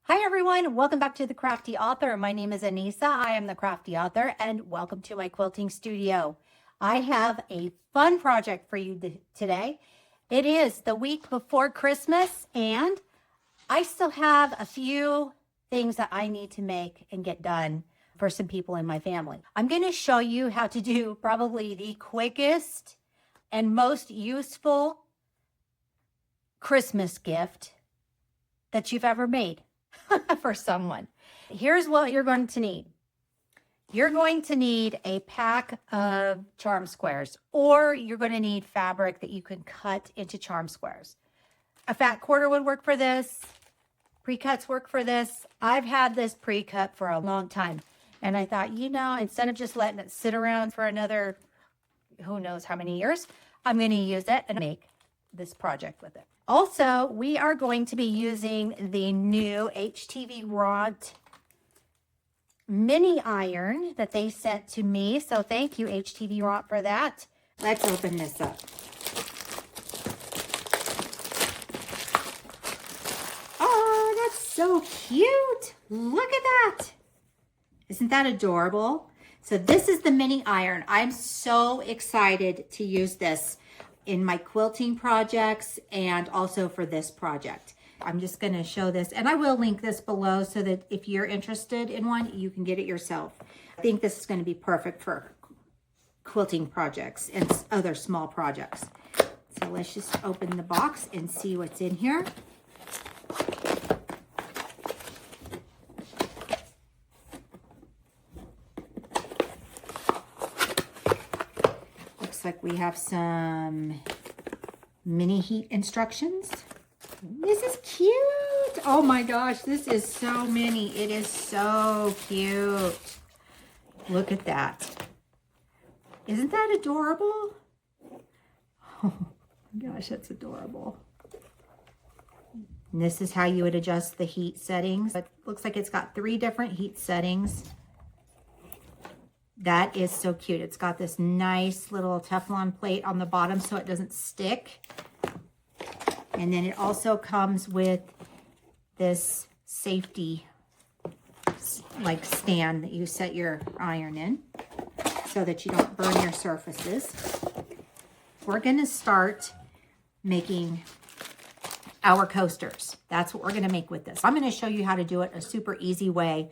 Hi everyone, welcome back to the Crafty Author. My name is Anissa. I am the Crafty Author and welcome to my quilting studio. I have a fun project for you today. It is the week before Christmas and I still have a few things that I need to make and get done for some people in my family. I'm going to show you how to do probably the quickest and most useful Christmas gift that you've ever made for someone. Here's what you're going to need. You're going to need a pack of charm squares, or you're going to need fabric that you can cut into charm squares. A fat quarter would work for this. Pre-cuts work for this. I've had this pre-cut for a long time, and I thought, instead of just letting it sit around for another who knows how many years, I'm going to use it and make this project with it. Also, we are going to be using the new HTVRONT mini iron that they sent to me. So thank you, HTVRONT, for that. Let's open this up. Oh, that's so cute. Look at that. Isn't that adorable? So this is the mini iron. I'm so excited to use this in my quilting projects and also for this project. I'm just going to show this, and I will link this below so that if you're interested in one, you can get it yourself. I think this is going to be perfect for quilting projects and other small projects. So let's just open the box and see what's in here. Like we have some mini heat instructions. This is cute. Oh my gosh, this is so mini. It is so cute. Look at that. Isn't that adorable? Oh my gosh, that's adorable. And this is how you would adjust the heat settings. It looks like it's got 3 different heat settings. That is so cute. It's got this nice little Teflon plate on the bottom so it doesn't stick. And then it also comes with this safety like stand that you set your iron in so that you don't burn your surfaces. We're going to start making our coasters. That's what we're going to make with this. I'm going to show you how to do it a super easy way.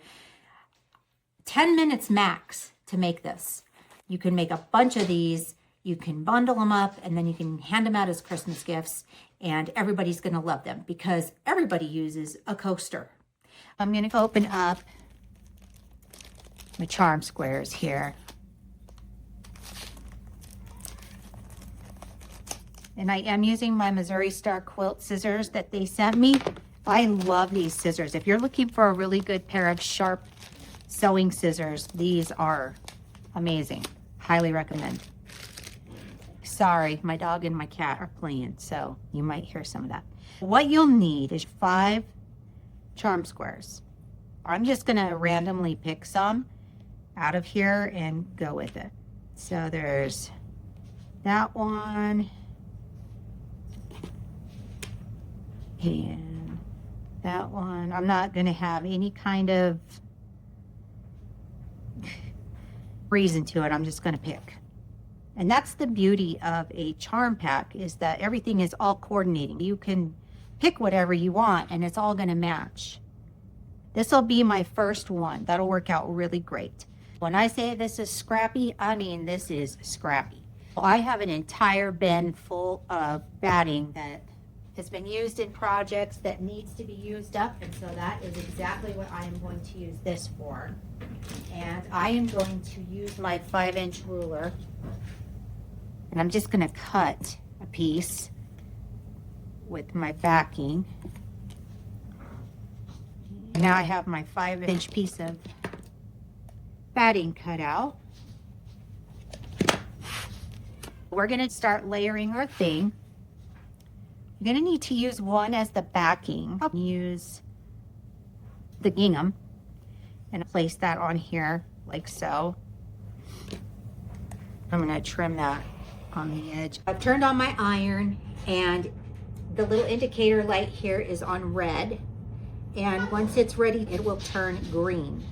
10 minutes max to make this. You can make a bunch of these, you can bundle them up, and then you can hand them out as Christmas gifts, and everybody's going to love them because everybody uses a coaster. I'm going to open up my charm squares here. And I am using my Missouri Star quilt scissors that they sent me. I love these scissors. If you're looking for a really good pair of sharp sewing scissors, these are amazing. Highly recommend. Sorry, my dog and my cat are playing, so you might hear some of that. What you'll need is 5 charm squares. I'm just gonna randomly pick some out of here and go with it. So there's that one and that one. I'm not gonna have any kind of reason to it. I'm just going to pick. And that's the beauty of a charm pack, is that everything is all coordinating. You can pick whatever you want and it's all going to match. This will be my first one. That'll work out really great. When I say this is scrappy, I mean this is scrappy. I have an entire bin full of batting that has been used in projects that needs to be used up, and so that is exactly what I am going to use this for. And I am going to use my 5-inch ruler, and I'm just going to cut a piece with my backing. Now I have my 5-inch piece of batting cut out. We're going to start layering our thing. You're going to need to use one as the backing. I'll use the gingham and place that on here like so. I'm going to trim that on the edge. I've turned on my iron and the little indicator light here is on red. And once it's ready, it will turn green.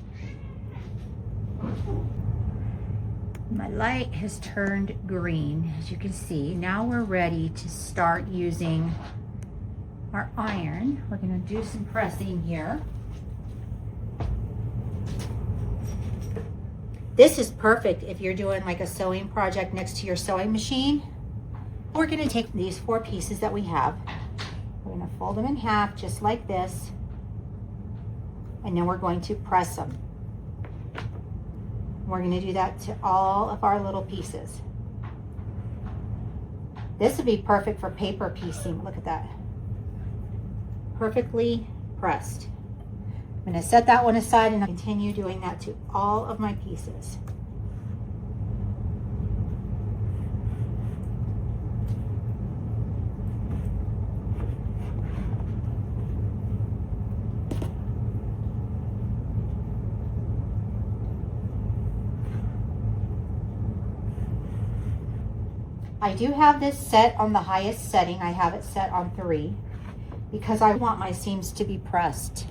My light has turned green, as you can see. Now we're ready to start using our iron. We're going to do some pressing here. This is perfect if you're doing like a sewing project next to your sewing machine. We're going to take these 4 pieces that we have. We're going to fold them in half just like this. And then we're going to press them. We're going to do that to all of our little pieces. This would be perfect for paper piecing. Look at that. Perfectly pressed. I'm going to set that one aside and continue doing that to all of my pieces. I do have this set on the highest setting. I have it set on 3 because I want my seams to be pressed.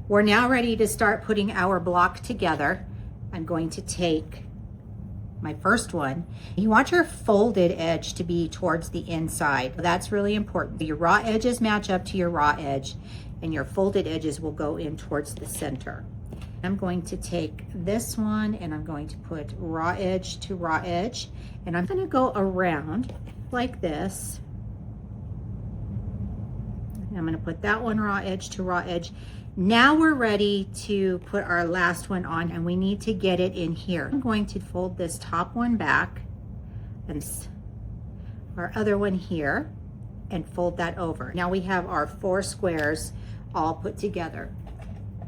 We're now ready to start putting our block together. I'm going to take my first one. You want your folded edge to be towards the inside. That's really important. Your raw edges match up to your raw edge and your folded edges will go in towards the center. I'm going to take this one and I'm going to put raw edge to raw edge, and I'm going to go around like this. And I'm going to put that one raw edge to raw edge. Now we're ready to put our last one on, and we need to get it in here. I'm going to fold this top one back and our other one here and fold that over. Now we have our 4 squares all put together.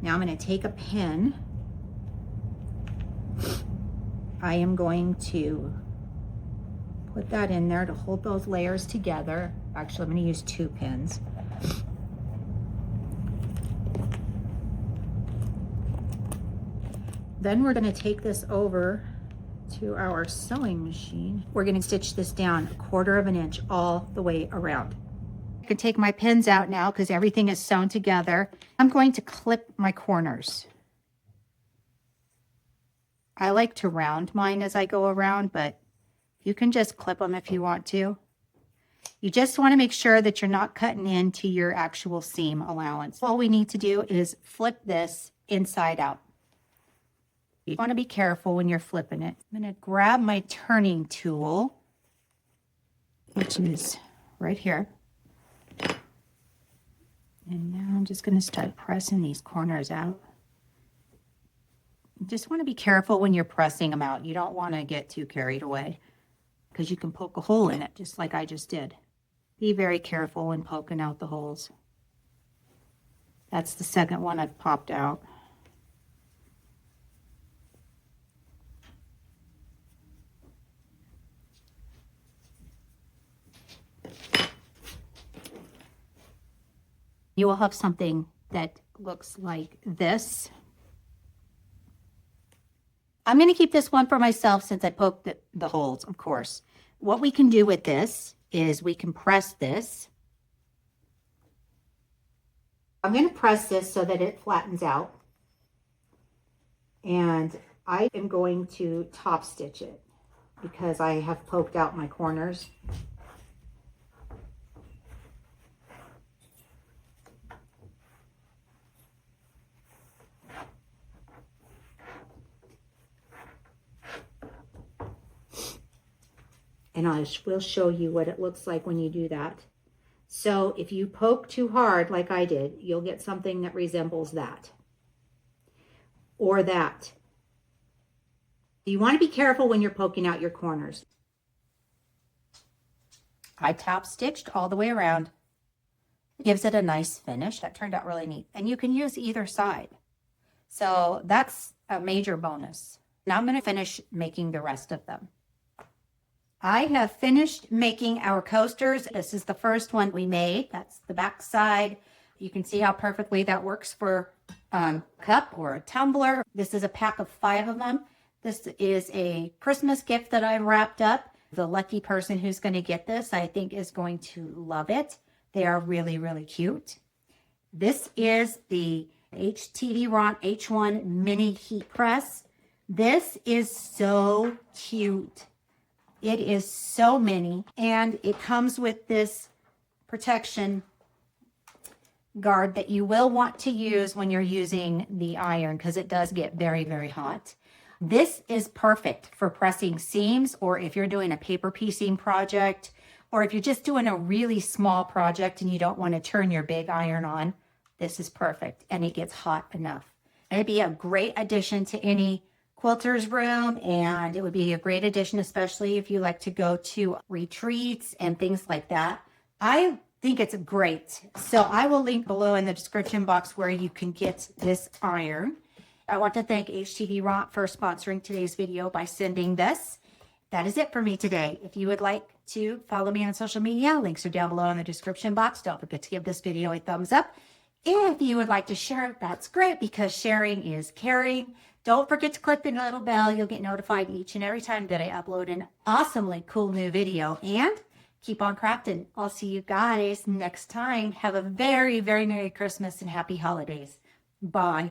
Now I'm going to take a pin. I am going to put that in there to hold those layers together. Actually, I'm going to use 2 pins. Then we're going to take this over to our sewing machine. We're going to stitch this down 1/4 of an inch all the way around. I can take my pins out now because everything is sewn together. I'm going to clip my corners. I like to round mine as I go around, but you can just clip them if you want to. You just want to make sure that you're not cutting into your actual seam allowance. All we need to do is flip this inside out. You want to be careful when you're flipping it. I'm going to grab my turning tool, which is right here. And now I'm just going to start pressing these corners out. You just want to be careful when you're pressing them out. You don't want to get too carried away because you can poke a hole in it just like I just did. Be very careful when poking out the holes. That's the second one I've popped out. You will have something that looks like this. I'm going to keep this one for myself since I poked the holes, of course. What we can do with this is we can press this. I'm going to press this so that it flattens out. And I am going to top stitch it because I have poked out my corners. And I will show you what it looks like when you do that. So if you poke too hard, like I did, you'll get something that resembles that. Or that. You want to be careful when you're poking out your corners. I top stitched all the way around. It gives it a nice finish. That turned out really neat. And you can use either side. So that's a major bonus. Now I'm going to finish making the rest of them. I have finished making our coasters. This is the first one we made. That's the back side. You can see how perfectly that works for a cup or a tumbler. This is a pack of 5 of them. This is a Christmas gift that I wrapped up. The lucky person who's going to get this, I think, is going to love it. They are really, really cute. This is the HTVRONT H1 Mini Heat Press. This is so cute. It is so mini, and it comes with this protection guard that you will want to use when you're using the iron, because it does get very, very hot. This is perfect for pressing seams, or if you're doing a paper piecing project, or if you're just doing a really small project and you don't want to turn your big iron on. This is perfect, and it gets hot enough. It'd be a great addition to any quilter's room, and it would be a great addition, especially if you like to go to retreats and things like that. I think it's great. So I will link below in the description box where you can get this iron. I want to thank HTVRONT for sponsoring today's video by sending this. That is it for me today. If you would like to follow me on social media, links are down below in the description box. Don't forget to give this video a thumbs up. If you would like to share it, that's great, because sharing is caring. Don't forget to click the little bell. You'll get notified each and every time that I upload an awesomely cool new video. And keep on crafting. I'll see you guys next time. Have a very, very Merry Christmas and Happy Holidays. Bye.